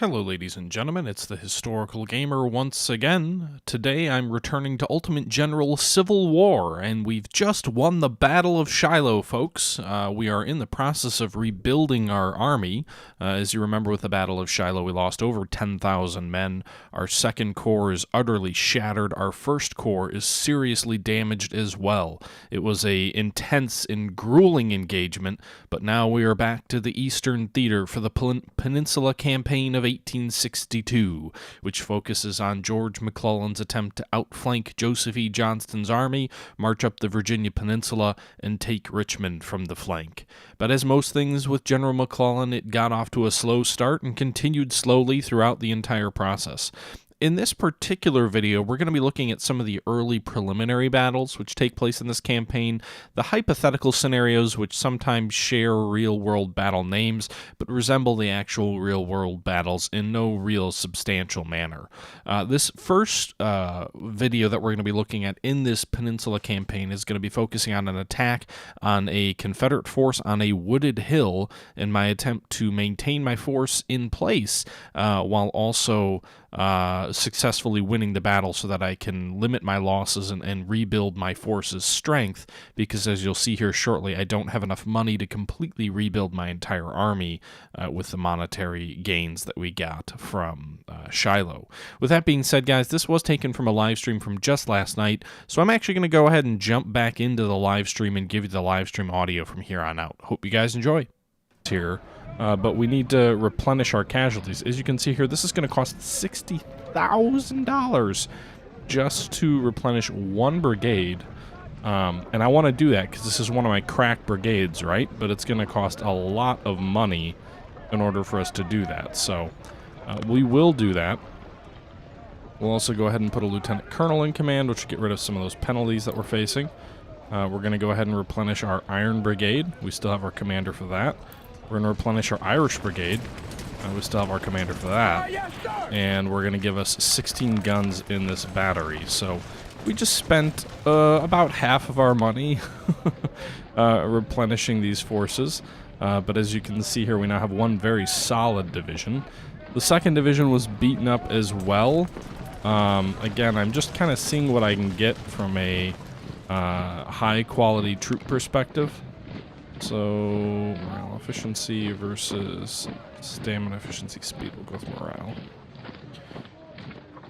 Hello ladies and gentlemen, it's the Historical Gamer once again. Today I'm returning to Ultimate General Civil War, and we've just won the Battle of Shiloh, folks. We are in the process of rebuilding our army. As you remember with the Battle of Shiloh, we lost over 10,000 men. Our second corps is utterly shattered. Our first corps is seriously damaged as well. It was a intense and grueling engagement, but now we are back to the Eastern Theater for the Peninsula Campaign of 1862, which focuses on George McClellan's attempt to outflank Joseph E. Johnston's army, march up the Virginia Peninsula, and take Richmond from the flank. But as most things with General McClellan, it got off to a slow start and continued slowly throughout the entire process. In this particular video, we're going to be looking at some of the early preliminary battles which take place in this campaign, the hypothetical scenarios which sometimes share real-world battle names but resemble the actual real-world battles in no real substantial manner. This first video that we're going to be looking at in this Peninsula campaign is going to be focusing on an attack on a Confederate force on a wooded hill in my attempt to maintain my force in place while also successfully winning the battle so that I can limit my losses and rebuild my force's strength, because as you'll see here shortly, I don't have enough money to completely rebuild my entire army with the monetary gains that we got from Shiloh. With that being said, guys, this was taken from a live stream from just last night, so I'm actually going to go ahead and jump back into the live stream and give you the live stream audio from here on out. Hope you guys enjoy. Here. But we need to replenish our casualties. As you can see here, this is going to cost $60,000 just to replenish one brigade. And I want to do that because this is one of my crack brigades, right? But it's going to cost a lot of money in order for us to do that. So we will do that. We'll also go ahead and put a lieutenant colonel in command, which will get rid of some of those penalties that we're facing. We're going to go ahead and replenish our Iron Brigade. We still have our commander for that. We're going to replenish our Irish Brigade. We still have our commander for that. And we're going to give us 16 guns in this battery. So we just spent about half of our money replenishing these forces. But as you can see here, we now have one very solid division. The second division was beaten up as well. Again, I'm just kind of seeing what I can get from a high-quality troop perspective. So, morale efficiency versus stamina efficiency speed. We'll go with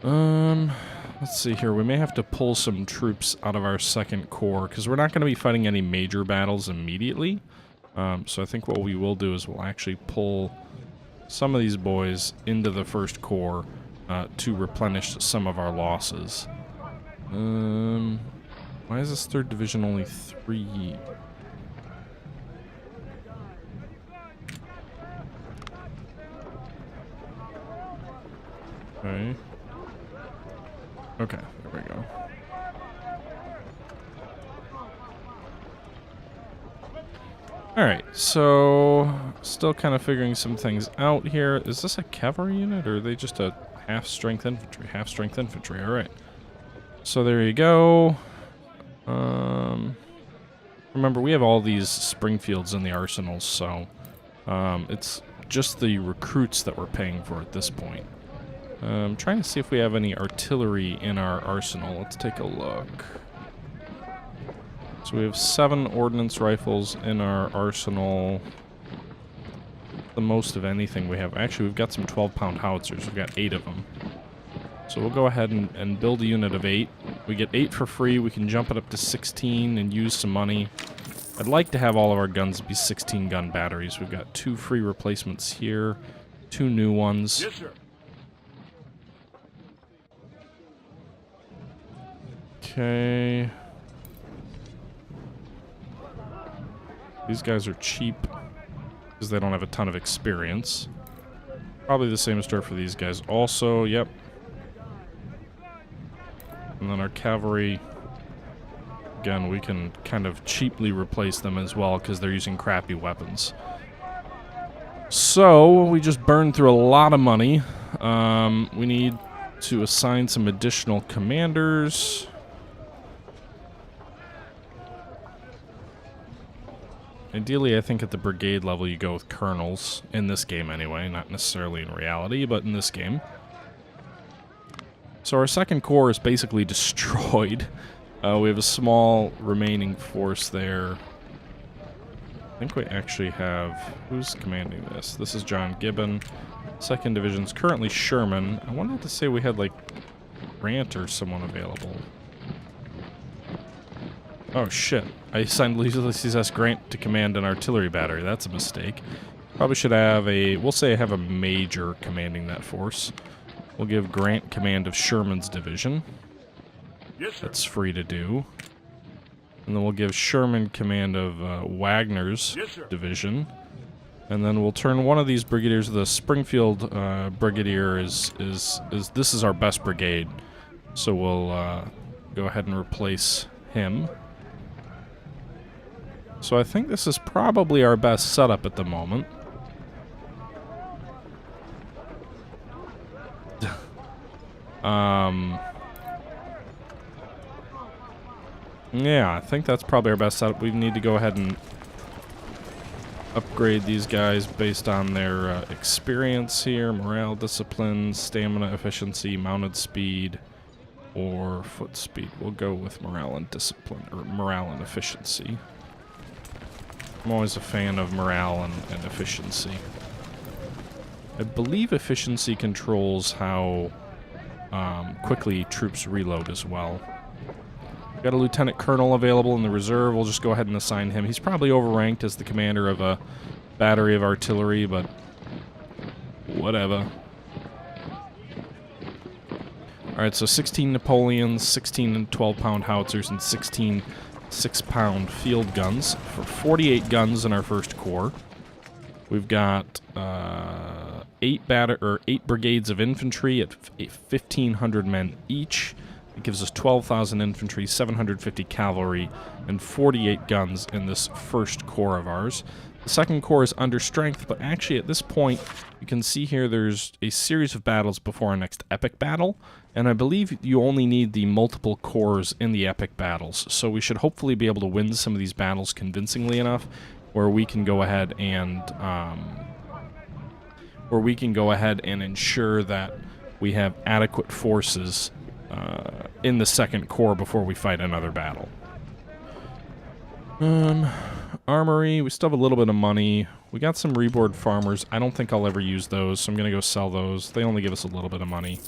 morale. Let's see here. We may have to pull some troops out of our second corps because we're not going to be fighting any major battles immediately. So I think what we will do is we'll actually pull some of these boys into the first corps to replenish some of our losses. Why is this third division only 3? Okay, there we go. Alright, so still kind of figuring some things out here. Is this a cavalry unit, or are they just a half-strength infantry? Half-strength infantry, alright. So there you go. Remember, we have all these Springfields in the arsenals, so it's just the recruits that we're paying for at this point. I'm trying to see if we have any artillery in our arsenal. Let's take a look. So we have 7 ordnance rifles in our arsenal. The most of anything we have. Actually, we've got some 12-pound howitzers. We've got 8 of them. So we'll go ahead and build a unit of 8. We get 8 for free. We can jump it up to 16 and use some money. I'd like to have all of our guns be 16-gun batteries. We've got 2 free replacements here. 2 new ones. Yes, sir. Okay. These guys are cheap because they don't have a ton of experience. Probably the same story for these guys also, yep. And then our cavalry, again, we can kind of cheaply replace them as well because they're using crappy weapons. So, we just burned through a lot of money. We need to assign some additional commanders. Ideally, I think at the brigade level you go with colonels, in this game anyway, not necessarily in reality, but in this game. So our second corps is basically destroyed. We have a small remaining force there. I think we actually have... Who's commanding this? This is John Gibbon. Second Division's currently Sherman. I wanted to say we had, like, Grant or someone available. Oh, shit. I assigned Ulysses S. Grant to command an artillery battery. That's a mistake. Probably should have a... We'll say I have a major commanding that force. We'll give Grant command of Sherman's division. Yes, sir. That's free to do. And then we'll give Sherman command of Wagner's division. And then we'll turn one of these brigadiers. The Springfield brigadier is this is our best brigade. So we'll go ahead and replace him. So I think this is probably our best setup at the moment. Yeah, I think that's probably our best setup. We need to go ahead and upgrade these guys based on their experience here. Morale, discipline, stamina, efficiency, mounted speed, or foot speed. We'll go with morale and discipline, or morale and efficiency. I'm always a fan of morale and efficiency. I believe efficiency controls how quickly troops reload as well. Got a lieutenant colonel available in the reserve. We'll just go ahead and assign him. He's probably overranked as the commander of a battery of artillery, but whatever. Alright, so 16 Napoleons, 16 12-pound howitzers, and 16 6-pound field guns for 48 guns in our first corps. We've got 8 brigades of infantry at 1,500 men each. It gives us 12,000 infantry, 750 cavalry, and 48 guns in this first corps of ours. The second corps is under strength, but actually at this point, you can see here there's a series of battles before our next epic battle, and I believe you only need the multiple corps in the epic battles, so we should hopefully be able to win some of these battles convincingly enough where we can go ahead and ensure that we have adequate forces in the second corps before we fight another battle. Armory, we still have a little bit of money. We got some reboard farmers. I don't think I'll ever use those, so I'm going to go sell those. They only give us a little bit of money.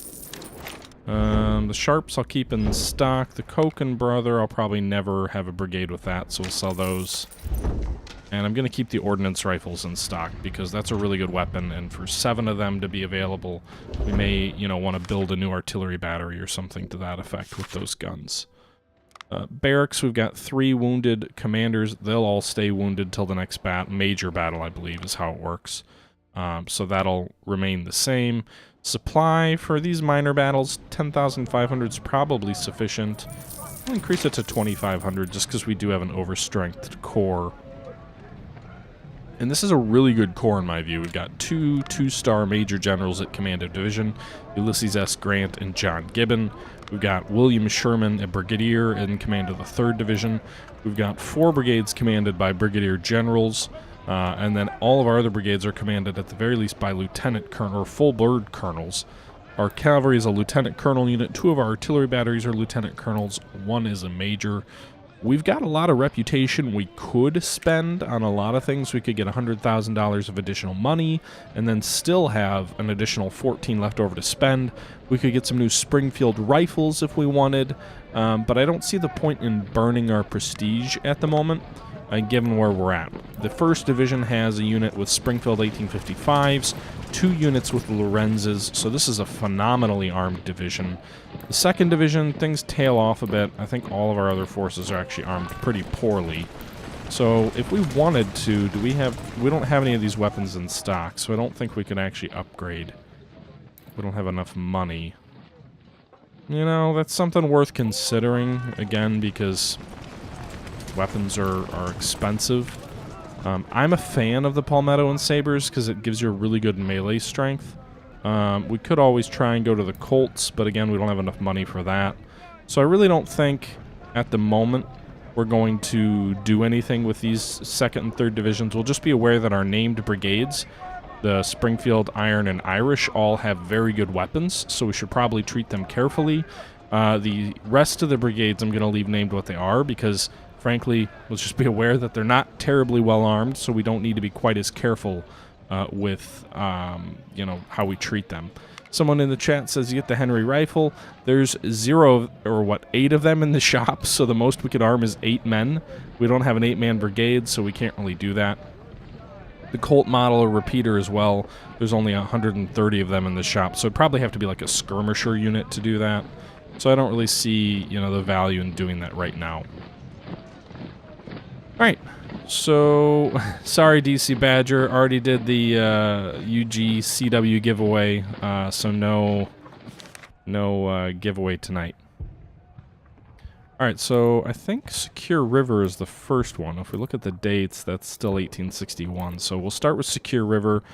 The Sharps I'll keep in stock. The Koken Brother, I'll probably never have a brigade with that, so we'll sell those. And I'm going to keep the ordnance rifles in stock because that's a really good weapon, and for 7 of them to be available, we may, want to build a new artillery battery or something to that effect with those guns. Barracks, we've got 3 wounded commanders. They'll all stay wounded till the next major battle, I believe, is how it works. So that'll remain the same. Supply for these minor battles, 10,500 is probably sufficient. I'll increase it to 2,500 just because we do have an overstrengthed corps. And this is a really good corps in my view. We've got 2 2-star major generals at command of division, Ulysses S. Grant and John Gibbon. We've got William Sherman, a brigadier, in command of the 3rd Division. We've got 4 brigades commanded by brigadier generals, and then all of our other brigades are commanded at the very least by lieutenant colonel or full-bird colonels. Our cavalry is a lieutenant colonel unit. 2 of our artillery batteries are lieutenant colonels. 1 is a major. We've got a lot of reputation we could spend on a lot of things. We could get $100,000 of additional money and then still have an additional 14 left over to spend. We could get some new Springfield rifles if we wanted, but I don't see the point in burning our prestige at the moment, given where we're at. The 1st Division has a unit with Springfield 1855s, 2 units with Lorenzes, so this is a phenomenally armed division. The 2nd Division, things tail off a bit. I think all of our other forces are actually armed pretty poorly. So if we wanted to, we don't have any of these weapons in stock, so I don't think we can actually upgrade. We don't have enough money. That's something worth considering, again, because weapons are expensive. I'm a fan of the Palmetto and Sabres because it gives you a really good melee strength. We could always try and go to the Colts, but again, we don't have enough money for that. So I really don't think, at the moment, we're going to do anything with these 2nd and 3rd divisions. We'll just be aware that our named brigades, the Springfield, Iron, and Irish, all have very good weapons, so we should probably treat them carefully. The rest of the brigades I'm going to leave named what they are because, frankly, let's just be aware that they're not terribly well armed, so we don't need to be quite as careful with, you know, how we treat them. Someone in the chat says you get the Henry rifle. There's 8 of them in the shop, so the most we could arm is 8 men. We don't have an 8-man brigade, so we can't really do that. The Colt model or repeater as well, there's only 130 of them in the shop, so it'd probably have to be like a skirmisher unit to do that. So I don't really see, you know, the value in doing that right now. Alright, so, sorry DC Badger, already did the UGCW giveaway, so no giveaway tonight. Alright, so I think Secure River is the first one. If we look at the dates, that's still 1861. So we'll start with Secure River.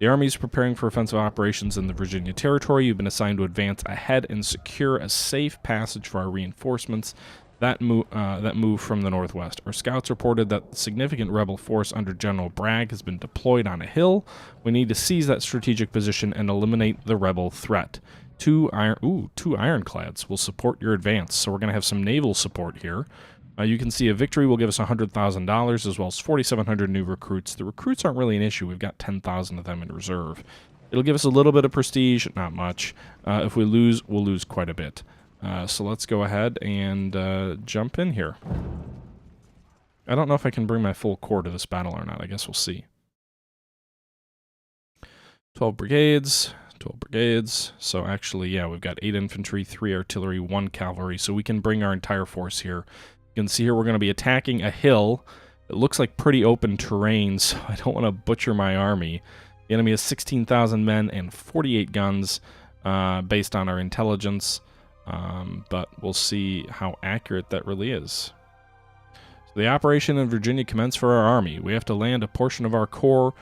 The Army is preparing for offensive operations in the Virginia Territory. You've been assigned to advance ahead and secure a safe passage for our reinforcements that move from the northwest. Our scouts reported that a significant rebel force under General Bragg has been deployed on a hill. We need to seize that strategic position and eliminate the rebel threat. 2 ironclads will support your advance, so we're going to have some naval support here. You can see a victory will give us $100,000 as well as 4,700 new recruits. The recruits aren't really an issue. We've got 10,000 of them in reserve. It'll give us a little bit of prestige, not much. If we lose, we'll lose quite a bit. So let's go ahead and jump in here. I don't know if I can bring my full corps to this battle or not. I guess we'll see. 12 brigades. 12 brigades. So actually, yeah, we've got 8 infantry, 3 artillery, 1 cavalry. So we can bring our entire force here. You can see here we're going to be attacking a hill. It looks like pretty open terrain, so I don't want to butcher my army. The enemy has 16,000 men and 48 guns based on our intelligence. But we'll see how accurate that really is. So the operation in Virginia commenced for our army. We have to land a portion of our corps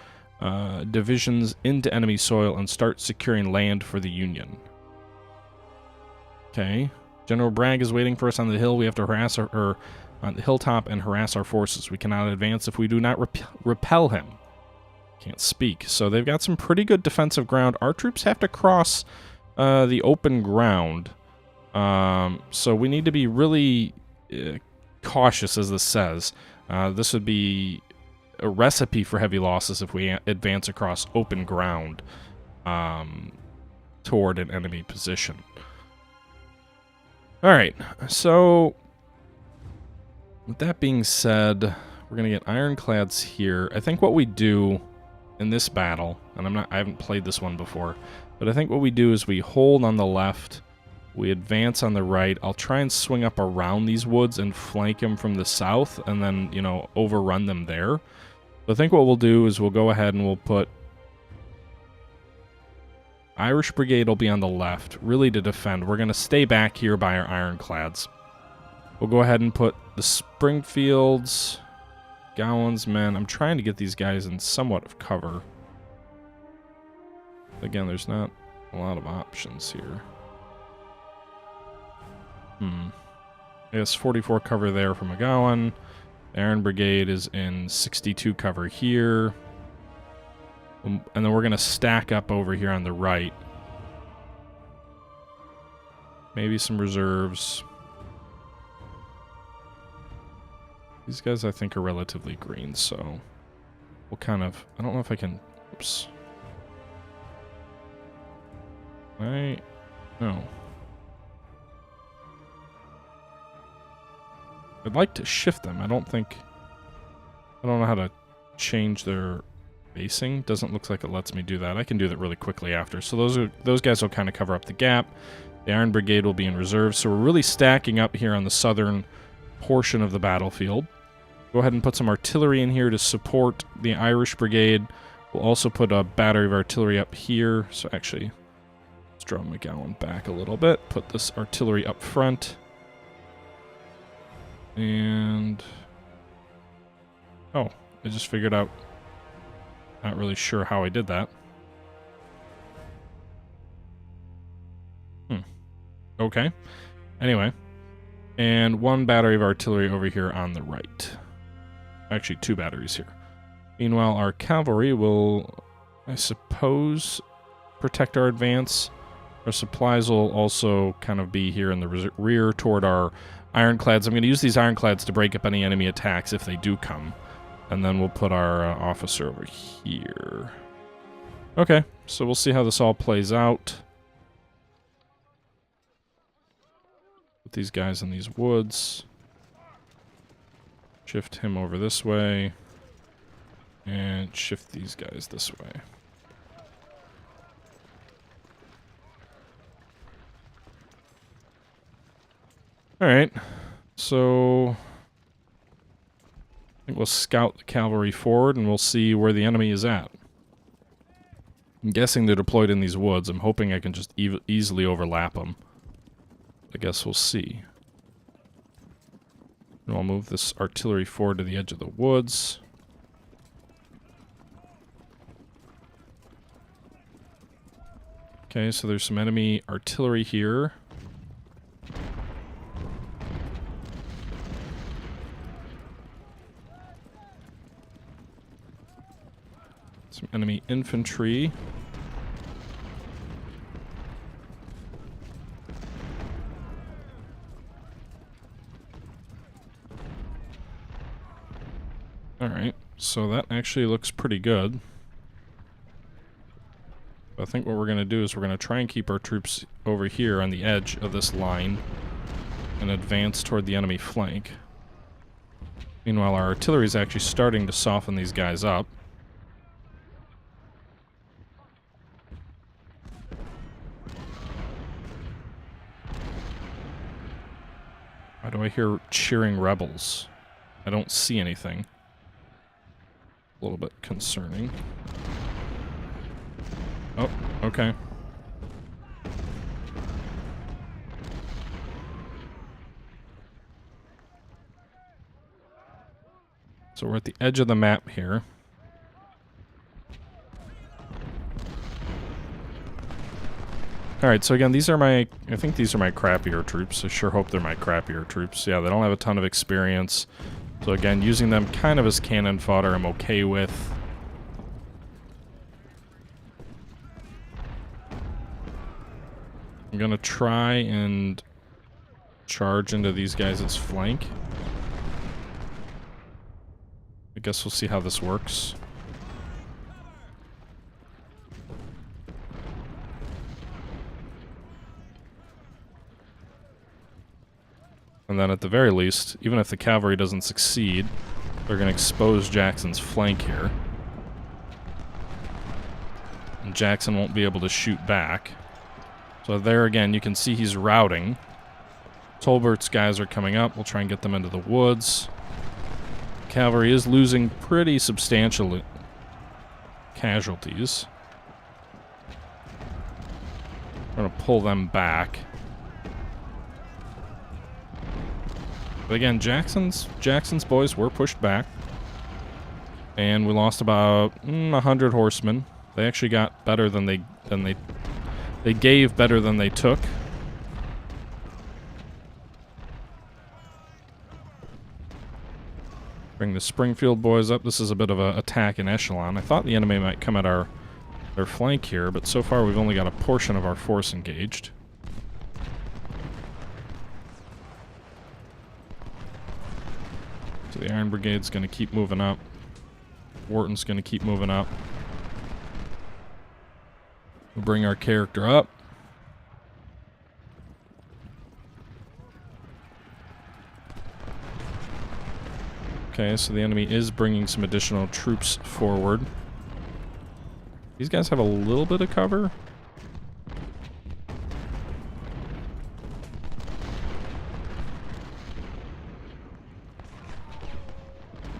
divisions into enemy soil and start securing land for the Union. Okay. General Bragg is waiting for us on the hill. We have to harass or on the hilltop and harass our forces. We cannot advance if we do not repel him. Can't speak. So they've got some pretty good defensive ground. Our troops have to cross the open ground. So we need to be really cautious, as this says. This would be a recipe for heavy losses if we advance across open ground toward an enemy position. Alright, so with that being said, we're going to get ironclads here. I think what we do in this battle, and I haven't played this one before, but I think what we do is we hold on the left, we advance on the right. I'll try and swing up around these woods and flank them from the south, and then, you know, overrun them there. So I think what we'll do is we'll go ahead and we'll put Irish Brigade will be on the left, really to defend. We're going to stay back here by our ironclads. We'll go ahead and put the Springfields, Gowan's men. I'm trying to get these guys in somewhat of cover. Again, there's not a lot of options here. I guess 44 cover there from McClellan. The Iron Brigade is in 62 cover here. And then we're going to stack up over here on the right. Maybe some reserves. These guys, I think, are relatively green, so we'll kind of... I don't know if I can... Oops. No. I'd like to shift them. I don't know how to change their basing. Doesn't look like it lets me do that. I can do that really quickly after. So those guys will kind of cover up the gap. The Iron Brigade will be in reserve. So we're really stacking up here on the southern portion of the battlefield. Go ahead and put some artillery in here to support the Irish Brigade. We'll also put a battery of artillery up here. So actually, let's draw McClellan back a little bit. Put this artillery up front. And... oh, I just figured out... not really sure how I did that. Okay. Anyway. And 1 battery of artillery over here on the right. Actually, 2 batteries here. Meanwhile, our cavalry will, I suppose, protect our advance. Our supplies will also kind of be here in the rear toward our ironclads. I'm going to use these ironclads to break up any enemy attacks if they do come. And then we'll put our officer over here. Okay, so we'll see how this all plays out. Put these guys in these woods. Shift him over this way. And shift these guys this way. Alright, so I think we'll scout the cavalry forward and we'll see where the enemy is at. I'm guessing they're deployed in these woods. I'm hoping I can just easily overlap them. I guess we'll see. And I'll move this artillery forward to the edge of the woods. Okay, so there's some enemy artillery here. Some enemy infantry. Alright, so that actually looks pretty good. I think what we're going to do is we're going to try and keep our troops over here on the edge of this line and advance toward the enemy flank. Meanwhile, our artillery is actually starting to soften these guys up. Why do I hear cheering rebels? I don't see anything. A little bit concerning. Oh, okay. So we're at the edge of the map here. Alright, so again, these are my... I think these are my crappier troops. I sure hope they're my crappier troops. Yeah, they don't have a ton of experience. So again, using them kind of as cannon fodder I'm okay with. I'm gonna try and charge into these guys' flank. I guess we'll see how this works. And then at the very least, even if the cavalry doesn't succeed, they're going to expose Jackson's flank here. And Jackson won't be able to shoot back. So there again, you can see he's routing. Tolbert's guys are coming up. We'll try and get them into the woods. Cavalry is losing pretty substantial casualties. We're going to pull them back. But again, Jackson's boys were pushed back. And we lost about 100 horsemen. They actually got better than they gave better than they took. Bring the Springfield boys up. This is a bit of an attack in echelon. I thought the enemy might come at their flank here, but so far we've only got a portion of our force engaged. So the Iron Brigade's going to keep moving up. Wharton's going to keep moving up. We'll bring our character up. Okay, so the enemy is bringing some additional troops forward. These guys have a little bit of cover.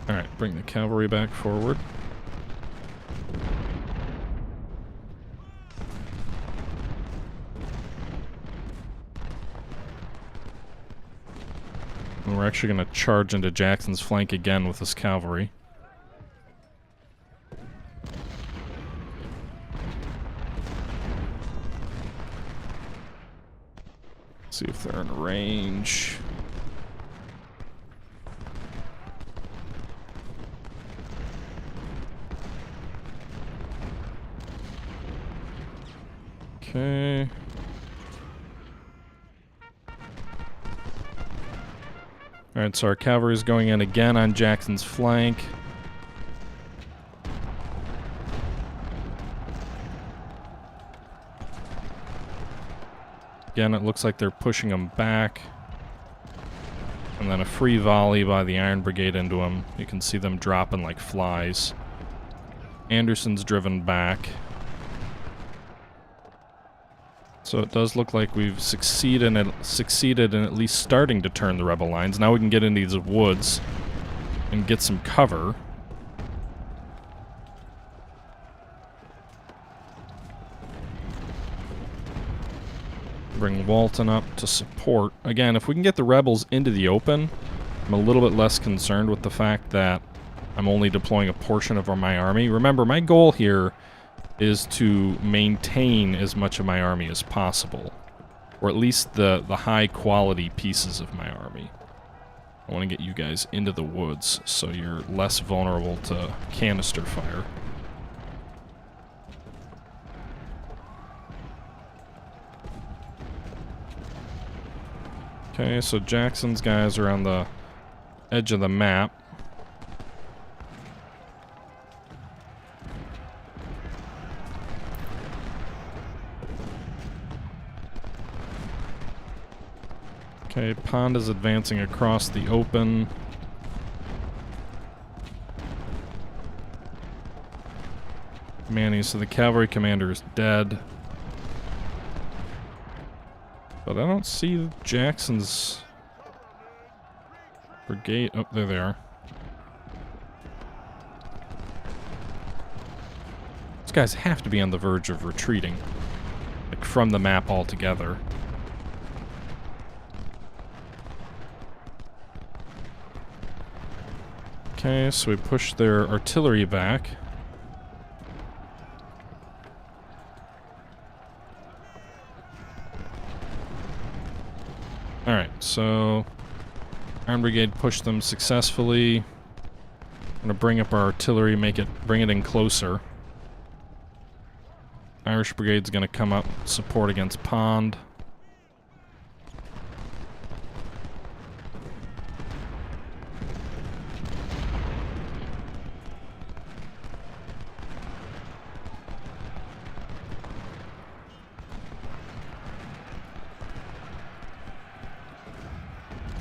Alright, bring the cavalry back forward. And we're actually going to charge into Jackson's flank again with this cavalry. See if they're in range. Okay. Alright, so our cavalry is going in again on Jackson's flank. Again, it looks like they're pushing them back. And then a free volley by the Iron Brigade into them. You can see them dropping like flies. Anderson's driven back. So it does look like we've succeeded in at least starting to turn the rebel lines. Now we can get into these woods and get some cover. Bring Walton up to support. Again, if we can get the rebels into the open, I'm a little bit less concerned with the fact that I'm only deploying a portion of my army. Remember, my goal here is to maintain as much of my army as possible. Or at least the high-quality pieces of my army. I want to get you guys into the woods so you're less vulnerable to canister fire. Okay, so Jackson's guys are on the edge of the map. Okay, Pond is advancing across the open. Manny, so the cavalry commander is dead. But I don't see Jackson's brigade. Oh, there they are. These guys have to be on the verge of retreating. Like, from the map altogether. Okay, so we push their artillery back. Alright, so Iron Brigade pushed them successfully. I'm gonna bring up our artillery, bring it in closer. Irish Brigade's gonna come up, support against Pond.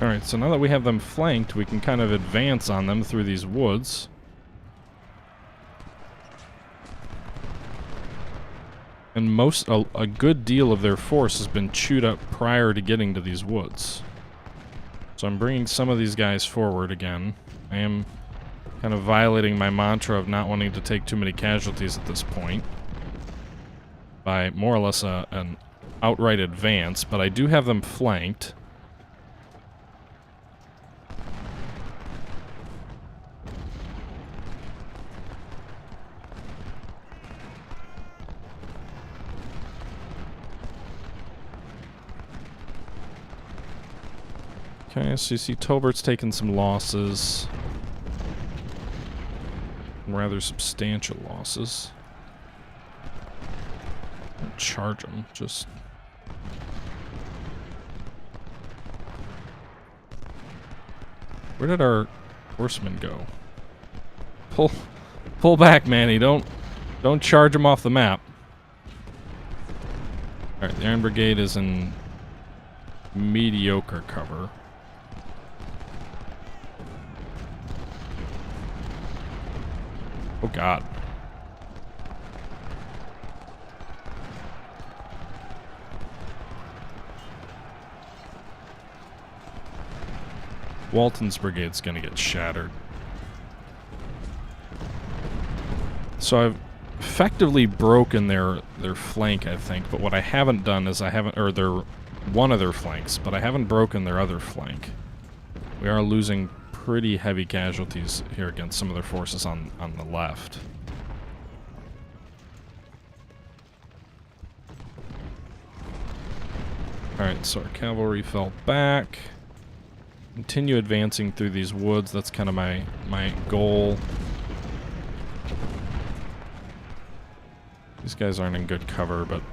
Alright, so now that we have them flanked, we can kind of advance on them through these woods. And a good deal of their force has been chewed up prior to getting to these woods. So I'm bringing some of these guys forward again. I am kind of violating my mantra of not wanting to take too many casualties at this point. By more or less an outright advance, but I do have them flanked. Okay, so you see Tobert's taken some losses. Rather substantial losses. Don't charge him, just... Where did our horsemen go? Pull back, Manny. Don't charge him off the map. Alright, the Iron Brigade is in mediocre cover. Oh god. Walton's brigade's gonna get shattered. So I've effectively broken their flank, I think, but what I haven't done is one of their flanks, but I haven't broken their other flank. We are losing pretty heavy casualties here against some of their forces on the left. Alright, so our cavalry fell back. Continue advancing through these woods. That's kind of my goal. These guys aren't in good cover, but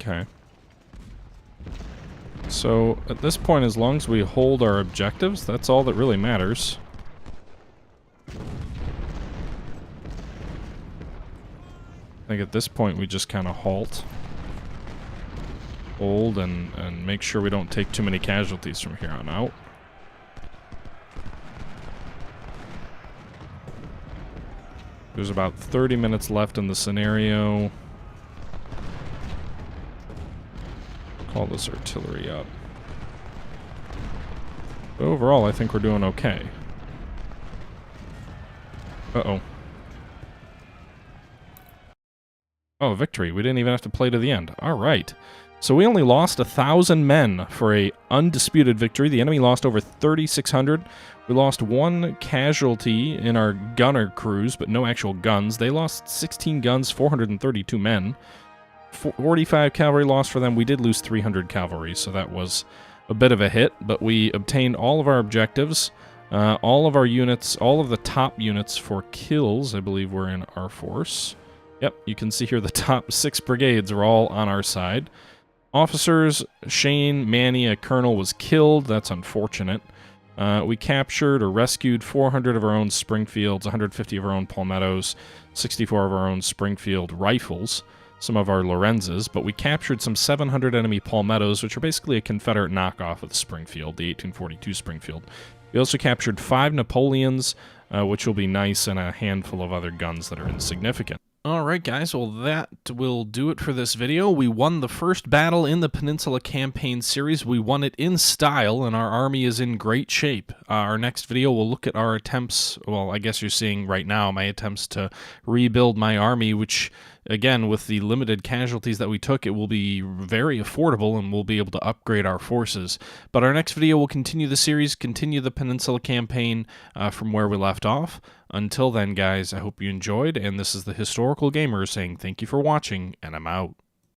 Okay. So, at this point, as long as we hold our objectives, that's all that really matters. I think at this point we just kind of halt. Hold and make sure we don't take too many casualties from here on out. There's about 30 minutes left in the scenario. Call this artillery up. But overall, I think we're doing okay. Uh-oh. Oh, victory. We didn't even have to play to the end. All right. So we only lost 1,000 men for a undisputed victory. The enemy lost over 3,600. We lost 1 casualty in our gunner crews, but no actual guns. They lost 16 guns, 432 men. 45 cavalry lost for them. We did lose 300 cavalry, so that was a bit of a hit, but we obtained all of our objectives. All of our units, all of the top units for kills, I believe, were in our force. Yep, you can see here the top 6 brigades are all on our side. Officers, Shane, Manny, a colonel, was killed. That's unfortunate. We captured or rescued 400 of our own Springfields, 150 of our own Palmettos, 64 of our own Springfield rifles, some of our Lorenzas, but we captured some 700 enemy Palmettos, which are basically a Confederate knockoff of the Springfield, the 1842 Springfield. We also captured 5 Napoleons, which will be nice, and a handful of other guns that are insignificant. Alright guys, well that will do it for this video. We won the first battle in the Peninsula Campaign series. We won it in style, and our army is in great shape. Our next video will look at our attempts, well, I guess you're seeing right now my attempts to rebuild my army, which, again, with the limited casualties that we took, it will be very affordable and we'll be able to upgrade our forces. But our next video will continue the series, continue the Peninsula Campaign from where we left off. Until then, guys, I hope you enjoyed, and this is the Historical Gamer saying thank you for watching, and I'm out.